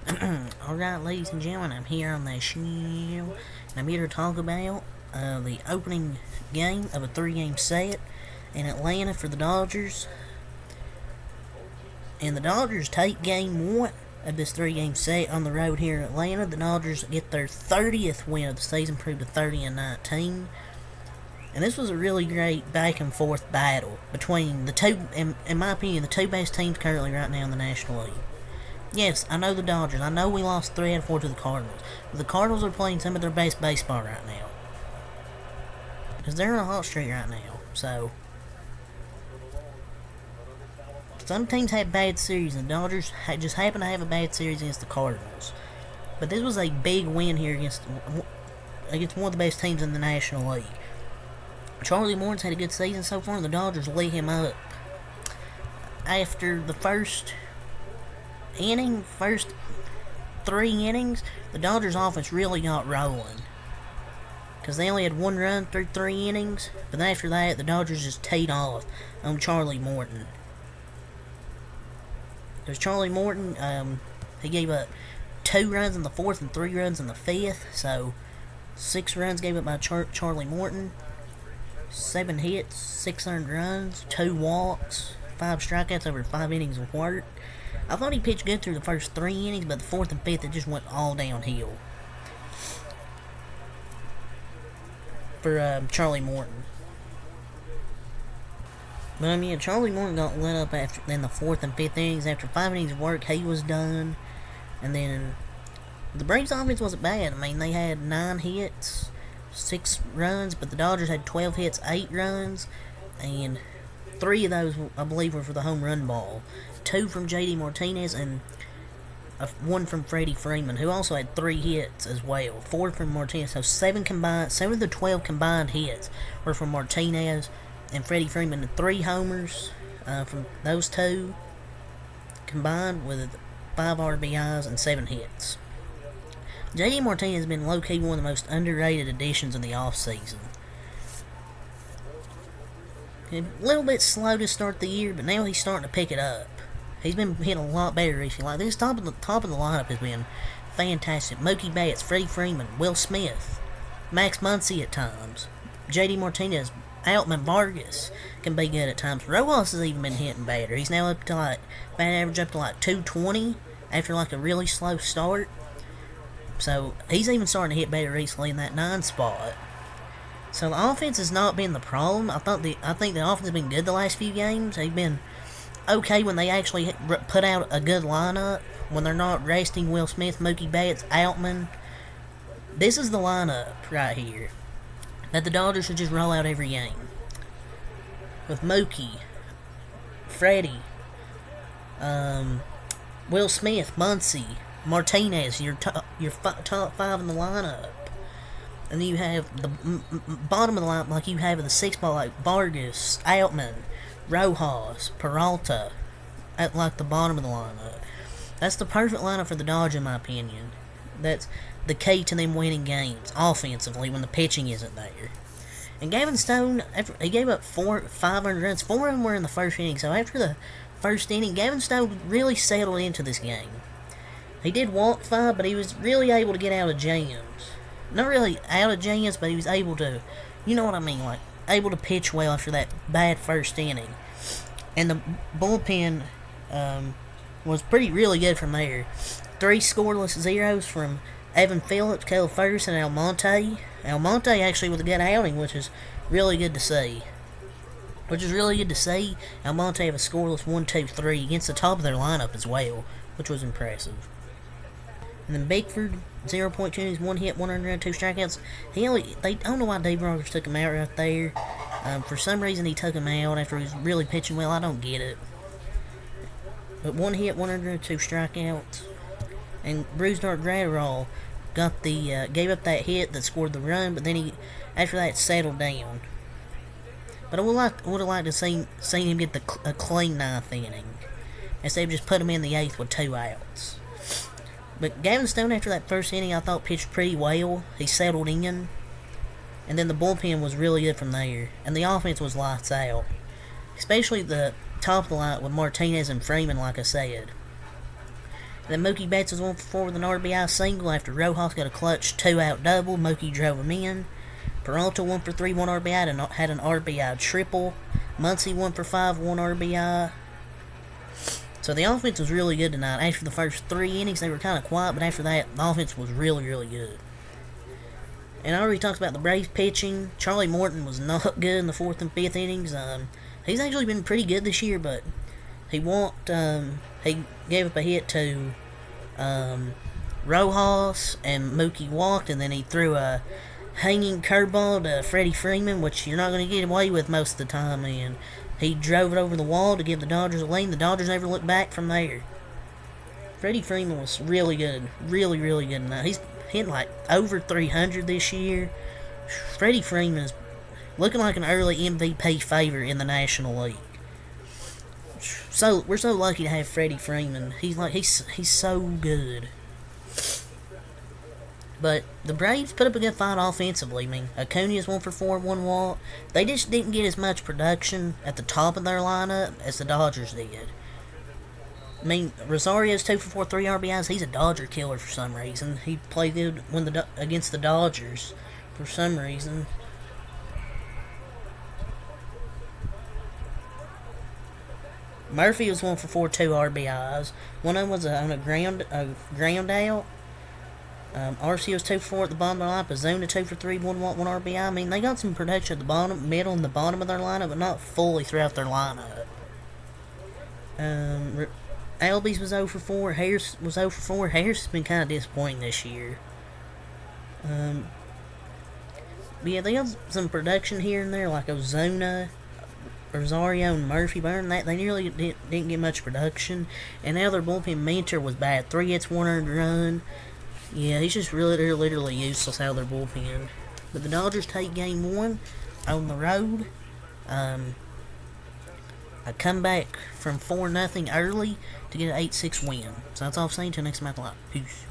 Alright, ladies and gentlemen, I'm here on the show, and I'm here to talk about the opening game of a 3-game set in Atlanta for the Dodgers. And the Dodgers take game 1 of this 3-game set on the road here in Atlanta. The Dodgers get their 30th win of the season, improved to 30-19. And this was a really great back and forth battle between the two, in my opinion, the two best teams currently right now in the National League. Yes, I know the Dodgers. I know we lost 3 out of 4 to the Cardinals. But the Cardinals are playing some of their best baseball right now. Because they're in a hot streak right now. So, some teams have bad series, and the Dodgers just happen to have a bad series against the Cardinals. But this was a big win here against one of the best teams in the National League. Charlie Morton's had a good season so far, and the Dodgers lit him up. After the first 3 innings, the Dodgers offense really got rolling. Because they only had 1 run through 3 innings. But after that, the Dodgers just teed off on Charlie Morton. Because Charlie Morton, he gave up 2 runs in the 4th and 3 runs in the 5th. So, 6 runs gave up by Charlie Morton. 7 hits, 6 earned runs, 2 walks, 5 strikeouts over 5 innings of work. I thought he pitched good through the first 3 innings, but the 4th and 5th, it just went all downhill for Charlie Morton. But Charlie Morton got lit up in the 4th and 5th innings. After 5 innings of work, he was done. And then the Braves offense wasn't bad. They had 9 hits, 6 runs, but the Dodgers had 12 hits, 8 runs, and 3 of those, I believe, were for the home run ball. 2 from JD Martinez and 1 from Freddie Freeman, who also had 3 hits as well. 4 from Martinez, so 7 of the 12 combined hits were from Martinez and Freddie Freeman. 3 homers from those 2 combined with 5 RBIs and 7 hits. JD Martinez has been low-key one of the most underrated additions in the offseason. A little bit slow to start the year, but now he's starting to pick it up. He's been hitting a lot better recently. This top of the lineup has been fantastic. Mookie Betts, Freddie Freeman, Will Smith, Max Muncy at times, JD Martinez, Outman, Vargas can be good at times. Rojas has even been hitting better. He's now up to bat average up to 220 after a really slow start. So he's even starting to hit better recently in that 9 spot. So the offense has not been the problem. I think the offense has been good the last few games. They've been okay when they actually put out a good lineup. When they're not resting Will Smith, Mookie Betts, Outman. This is the lineup right here that the Dodgers should just roll out every game. With Mookie, Freddie, Will Smith, Muncy, Martinez, your top 5 in the lineup. And then you have the bottom of the lineup, like you have in the 6th spot, like Vargas, Outman, Rojas, Peralta, at the bottom of the lineup. That's the perfect lineup for the Dodgers, in my opinion. That's the key to them winning games offensively when the pitching isn't there. And Gavin Stone, he gave up 500 runs. 4 of them were in the first inning. So after the first inning, Gavin Stone really settled into this game. He did walk 5, but he was really able to get out of jams. Not really out of jams, but he was able to, you know what I mean, able to pitch well after that bad first inning. And the bullpen was really good from there. 3 scoreless zeros from Evan Phillips, Cale Ferguson, and Almonte. Almonte actually with a good outing, which is really good to see. Almonte have a scoreless 1-2-3 against the top of their lineup as well, which was impressive. And then Bickford, 0.2 innings, 1 hit, 102 strikeouts. I don't know why Dave Roberts took him out right there. For some reason he took him out after he was really pitching well. I don't get it. But 1 hit, 102 strikeouts. And Brusdar Graterol gave up that hit that scored the run, but then after that settled down. But I would have liked to seen him get a clean 9th inning instead of just put him in the 8th with 2 outs. But Gavin Stone, after that first inning, I thought pitched pretty well. He settled in. And then the bullpen was really good from there. And the offense was lights out. Especially the top of the line with Martinez and Freeman, like I said. Then Mookie Betts was 1 for 4 with an RBI single after Rojas got a clutch 2-out double. Mookie drove him in. Peralta 1 for 3, 1 RBI, and had an RBI triple. Muncy 1 for 5, 1 RBI. So the offense was really good tonight. After the first 3 innings, they were kind of quiet, but after that, the offense was really, really good. And I already talked about the Braves pitching. Charlie Morton was not good in the 4th and 5th innings. He's actually been pretty good this year, but he gave up a hit to Rojas, and Mookie walked, and then he threw a hanging curveball to Freddie Freeman, which you're not going to get away with most of the time, and he drove it over the wall to give the Dodgers a lead. The Dodgers never looked back from there. Freddie Freeman was really good. Really, really good tonight. He's hitting like over 300 this year. Freddie Freeman is looking like an early MVP favorite in the National League. So we're so lucky to have Freddie Freeman. He's so good. But the Braves put up a good fight offensively. I mean, Acuna's 1 for 4, 1 walk. They just didn't get as much production at the top of their lineup as the Dodgers did. I mean, Rosario's 2 for 4, 3 RBIs. He's a Dodger killer for some reason. He played good against the Dodgers for some reason. Murphy was 1 for 4, 2 RBIs. One of them was on a ground out. Arcia was 2 for 4 at the bottom of their lineup. Ozuna 2 for 3, 1 walk, 1 RBI. I mean, they got some production at the bottom, middle, and the bottom of their lineup, but not fully throughout their lineup. Albies was 0 for 4. Harris was 0 for 4. Harris has been kind of disappointing this year. But yeah, they got some production here and there, like Ozuna, Rosario, and Murphy. But they nearly didn't get much production. And now their bullpen mentor was bad. 3 hits, 1 earned run. Yeah, he's just literally useless out of their bullpen. But the Dodgers take game 1 on the road. A comeback from 4-0 early to get an 8-6 win. So that's all I'm saying. Till next time, Peace.